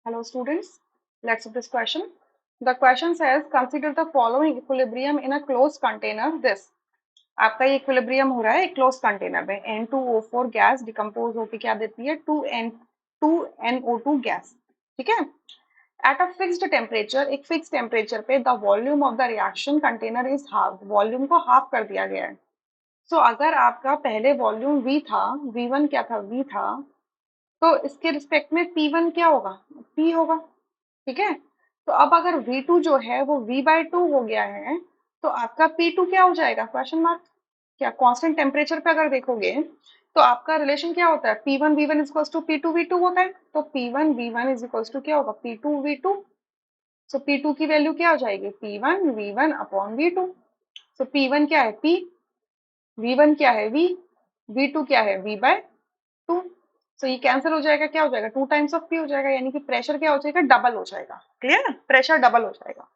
Hello students, let's see this question. The question says consider the following equilibrium in a closed container. This आपका ये equilibrium हो रहा है एक close container में N2O4 गैस डिकम्पोज होकर क्या देती है 2NO2 गैस. ठीक है. एट अ फिक्स्ड टेम्परेचर, एक फिक्स टेम्परेचर पे the volume of the reaction container is half, volume को हाफ कर दिया गया है. सो अगर आपका पहले वॉल्यूम V था, V1 क्या था, V था, तो इसके रिस्पेक्ट में P1 क्या होगा, P होगा. ठीक है. तो अब अगर V2 जो है वो V/2 हो गया है, तो आपका P2 क्या हो जाएगा, क्वेश्चन मार्क. क्या कांस्टेंट टेम्परेचर पे अगर देखोगे तो आपका रिलेशन क्या होता है, P1 V1 is to P2 V2 होता है. तो P1 V1 इज टू क्या होगा, P2 V2. सो P2 की वैल्यू क्या हो जाएगी, P1 V1 अपॉन V2. सो P1 क्या है P, V1 क्या है V, V2 क्या है V/2. सो ये कैंसिल हो जाएगा, क्या हो जाएगा, 2 टाइम्स ऑफ P हो जाएगा, यानी कि प्रेशर क्या हो जाएगा, डबल हो जाएगा. क्लियर, प्रेशर डबल हो जाएगा.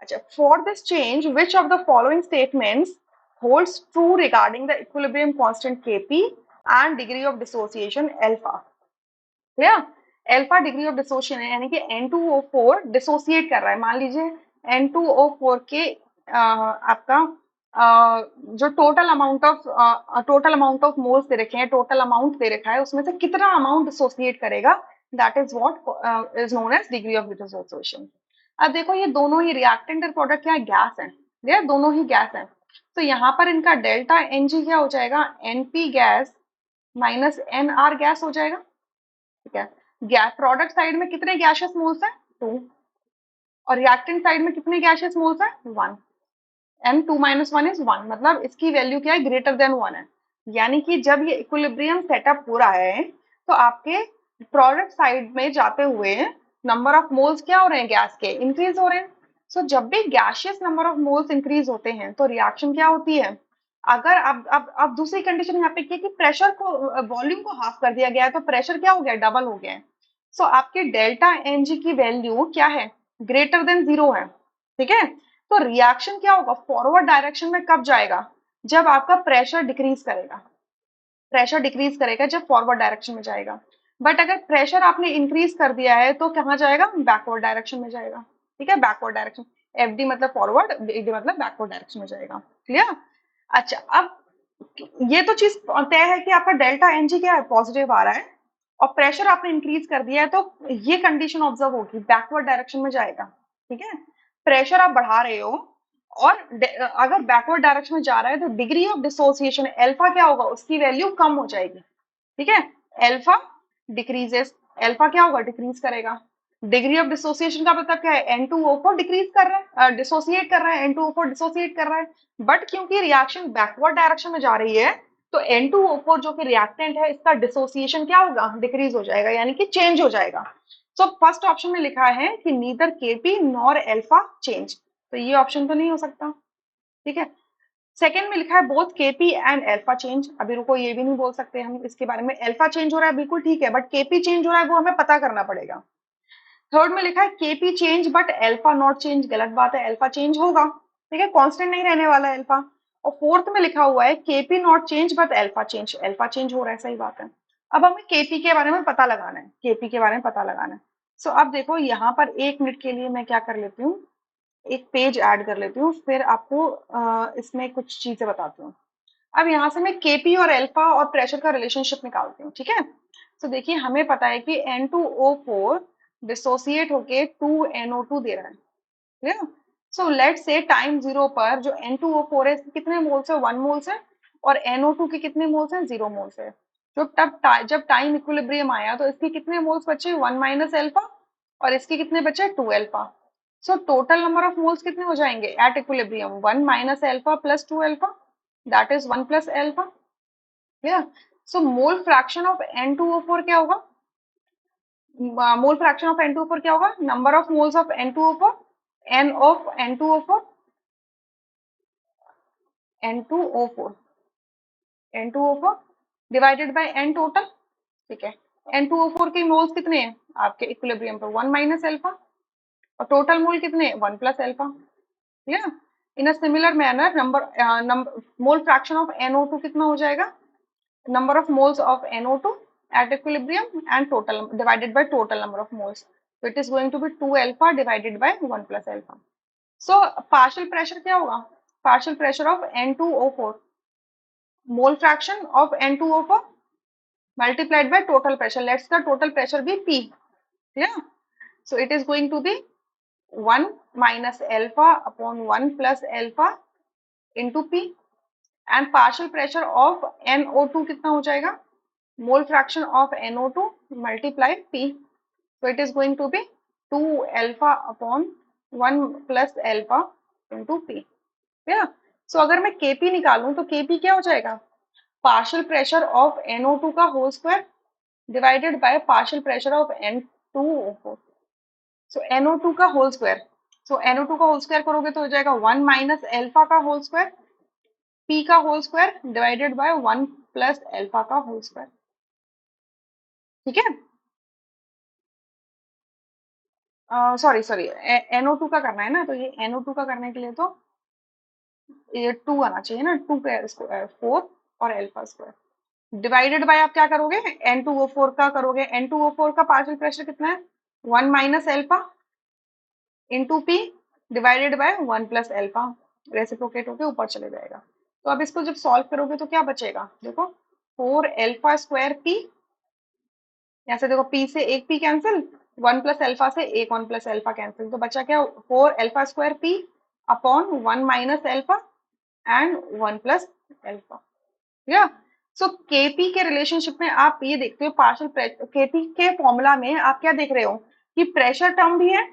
अच्छा, for this change which of the following statements holds true regarding the equilibrium constant Kp and degree of dissociation alpha. Clear. Alpha degree of dissociation है, यानी कि N2O4 डिसोसिएट कर रहा है. मान लीजिए N2O4 के आपका जो टोटल अमाउंट ऑफ मोल्स दे रखे हैं, टोटल अमाउंट दे रखा है, उसमें से कितना अमाउंट डिसोसिएट करेगा, that is what is known as degree of dissociation. अब देखो ये दोनों ही रिएक्टेंट और प्रोडक्ट क्या है, गैस है. ये दोनों ही गैस है. तो यहाँ पर इनका डेल्टा Ng क्या हो जाएगा, Np gas minus Nr gas हो जाएगा. ठीक है. गैस प्रोडक्ट साइड में कितने गैसियस मोल्स हैं, 2, और रिएक्टेंट साइड में कितने गैसियस मोल्स हैं, 1. M2 - 1 इज 1, मतलब इसकी वैल्यू क्या है, ग्रेटर देन 1 है. यानी कि जब ये इक्विलिब्रियम सेटअप हो रहा है तो आपके प्रोडक्ट साइड में जाते हुए नंबर ऑफ मोल्स क्या हो रहे हैं, गैस के इंक्रीज हो रहे हैं. सो जब भी gaseous number of moles increase होते हैं तो रिएक्शन क्या होती है. अगर अब दूसरी कंडीशन यहाँ पे की कि प्रेशर को, वॉल्यूम को हाफ कर दिया गया है, तो प्रेशर क्या हो गया, डबल हो गया है. सो आपके डेल्टा Ng की वैल्यू क्या है, ग्रेटर देन 0 है. ठीक है. तो रिएक्शन क्या होगा, फॉरवर्ड डायरेक्शन में कब जाएगा, जब आपका प्रेशर डिक्रीज करेगा. प्रेशर डिक्रीज करेगा जब फॉरवर्ड डायरेक्शन में जाएगा. बट अगर प्रेशर आपने इंक्रीज कर दिया है तो कहाँ जाएगा, बैकवर्ड डायरेक्शन में जाएगा. ठीक है, बैकवर्ड डायरेक्शन. FD मतलब फॉरवर्ड, BD मतलब बैकवर्ड डायरेक्शन में जाएगा. क्लियर. अच्छा, अब ये तो चीज तय है कि आपका डेल्टा Ng क्या है, पॉजिटिव आ रहा है, और प्रेशर आपने इंक्रीज कर दिया है, तो ये कंडीशन ऑब्जर्व होगी, बैकवर्ड डायरेक्शन में जाएगा. ठीक है. प्रेशर आप बढ़ा रहे हो और अगर बैकवर्ड डायरेक्शन में जा रहा है तो डिग्री ऑफ डिसोसिएशन अल्फा क्या होगा, उसकी वैल्यू कम हो जाएगी. ठीक है. अल्फा डिक्रीजेस, अल्फा क्या होगा, डिक्रीज करेगा. डिग्री ऑफ डिसोसिएशन का मतलब क्या है, N2O4 डिक्रीज कर रहा है, डिसोसिएट कर रहा है, N2O4 डिसोसिएट कर रहा है. बट क्योंकि रिएक्शन बैकवर्ड डायरेक्शन में जा रही है तो N2O4 जो कि रिएक्टेंट है, इसका डिसोसिएशन क्या होगा, डिक्रीज हो जाएगा, यानी कि चेंज हो जाएगा. सो फर्स्ट ऑप्शन में लिखा है कि neither Kp nor alpha change, तो ये ऑप्शन तो नहीं हो सकता. ठीक है. सेकेंड में लिखा है both Kp and alpha change. अभी रुको, ये भी नहीं बोल सकते हम इसके बारे में, अल्फा चेंज हो रहा है बिल्कुल ठीक है, बट Kp चेंज हो रहा है वो हमें पता करना पड़ेगा. थर्ड में लिखा है Kp change but alpha not change, गलत बात है, अल्फा चेंज होगा. ठीक है, कांस्टेंट नहीं रहने वाला है अल्फा. और फोर्थ में लिखा हुआ है Kp not change but alpha change, alpha change हो रहा है, सही बात है. अब हमें Kp के बारे में पता लगाना है, Kp के बारे में पता लगाना है. सो अब देखो यहाँ पर 1 मिनट के लिए मैं क्या कर लेती हूँ, एक पेज ऐड कर लेती हूँ, फिर आपको इसमें कुछ चीजें बताती हूँ. अब यहाँ से मैं Kp और अल्फा और प्रेशर का रिलेशनशिप निकालती हूँ. ठीक है. तो देखिए हमें पता है कि N2O4 डिसोसिएट होके 2NO2 दे रहा है. ठीक है. सो लेट से टाइम 0 पर जो N2O4 है, इसके कितने मोल्स है, 1 मोल्स है, और NO2 के कितने मोल्स हैं, 0 मोल्स है. जब टाइम इक्विलिब्रियम आया तो इसके कितने मोल्स बचे, 1 माइनस अल्फा, और इसके कितने बचे, 2 alpha. So total number of moles कितने हो जाएंगे at equilibrium, 1 minus alpha plus 2 alpha, that is 1 plus alpha. So mole fraction of N2O4 क्या होगा, मोल फ्रैक्शन ऑफ N2O4 क्या होगा, number of moles of N2O4, N of N2O4, N2O4 N2O4 divided by N total. ठीक है. N2O4 के moles कितने हैं आपके इक्विलिब्रियम पर, 1 माइनस अल्फा, और टोटल मोल कितने, 1 प्लस अल्फा. ठीक है. In a similar manner number mole fraction of NO2 कितना हो जाएगा, number of moles of NO2 at equilibrium and total divided by total number of moles. So it is going to be 2 alpha divided by 1 plus alpha. So partial pressure क्या होगा? Partial pressure of N2O4, mole fraction of N2O4 multiplied by total pressure. Let's the total pressure be P. Yeah. So it is going to be 1 minus alpha upon 1 plus alpha into P. And partial pressure of NO2 कितना हो जाएगा? Mole fraction of NO2 multiply P. So it is going to be 2 alpha upon 1 plus alpha into P. Yeah. So अगर मैं Kp निकालूं तो Kp क्या हो जाएगा? Partial pressure of NO2 का whole square divided by partial pressure of N2O4. So NO2 का whole square. So NO2 का whole square करोगे तो हो जाएगा 1 minus alpha का whole square, P का whole square divided by 1 plus alpha का whole square. ठीक है? सॉरी NO2 का करना है ना, तो ये NO2 का करने के लिए तो ये 2 आना चाहिए ना, 2 पे 4 और अल्फा स्क्वायर डिवाइडेड बाय आप क्या करोगे? N2O4 का करोगे। N2O4 का पार्शियल प्रेशर कितना है? 1 minus alpha into P divided by 1 plus alpha, reciprocate होके ऊपर चले जाएगा। तो अब इसको जब सॉल्व करोगे तो क्या बचेगा? देखो 4 अल्फा स्क्वायर पी, यहाँ से देखो पी से एक पी कैंसिल, 1 प्लस अल्फा से एक 1 प्लस अल्फा कैंसिल, तो बचा क्या? 4 alpha square P upon 1 minus alpha and 1 plus alpha. या सो केपी के रिलेशनशिप में आप ये देखते हो, पार्शियल केपी के फॉर्मूला में आप क्या देख रहे हो कि प्रेशर टर्म भी है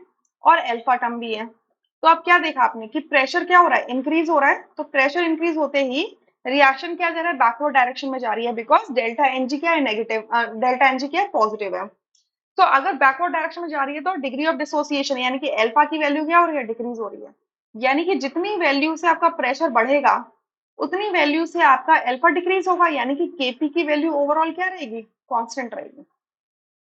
और अल्फा टर्म भी है। तो अब क्या देखा आपने कि प्रेशर क्या हो रहा है? इंक्रीज हो रहा है। तो प्रेशर इंक्रीज होते ही रिएक्शन क्या जा रहा है? बैकवर्ड डायरेक्शन में जा रही है, बिकॉज डेल्टा एनजी क्या है? नेगेटिव, डेल्टा एनजी क्या है? पॉजिटिव है। तो अगर बैकवर्ड डायरेक्शन में जा रही है तो डिग्री ऑफ डिसोसिएशन यानी कि अल्फा की वैल्यू क्या हो रही है? डिक्रीज हो रही है। यानी कि जितनी वैल्यू से आपका प्रेशर बढ़ेगा उतनी वैल्यू से आपका अल्फा डिक्रीज होगा, यानी कि केपी की वैल्यू ओवरऑल क्या रहेगी? कांस्टेंट रहेगी।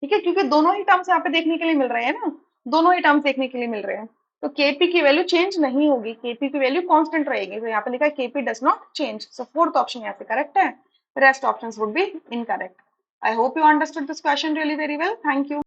ठीक है, क्योंकि दोनों ही टर्म्स यहाँ पे देखने के लिए मिल रहे हैं ना, दोनों ही टर्म्स देखने के लिए मिल रहे हैं, तो केपी की वैल्यू चेंज नहीं होगी, केपी की वैल्यू कांस्टेंट रहेगी। तो यहाँ पे लिखा है KP does not change. So fourth option यहाँ पे करेक्ट है, rest options would be incorrect. I hope you understood this question really very well. Thank you.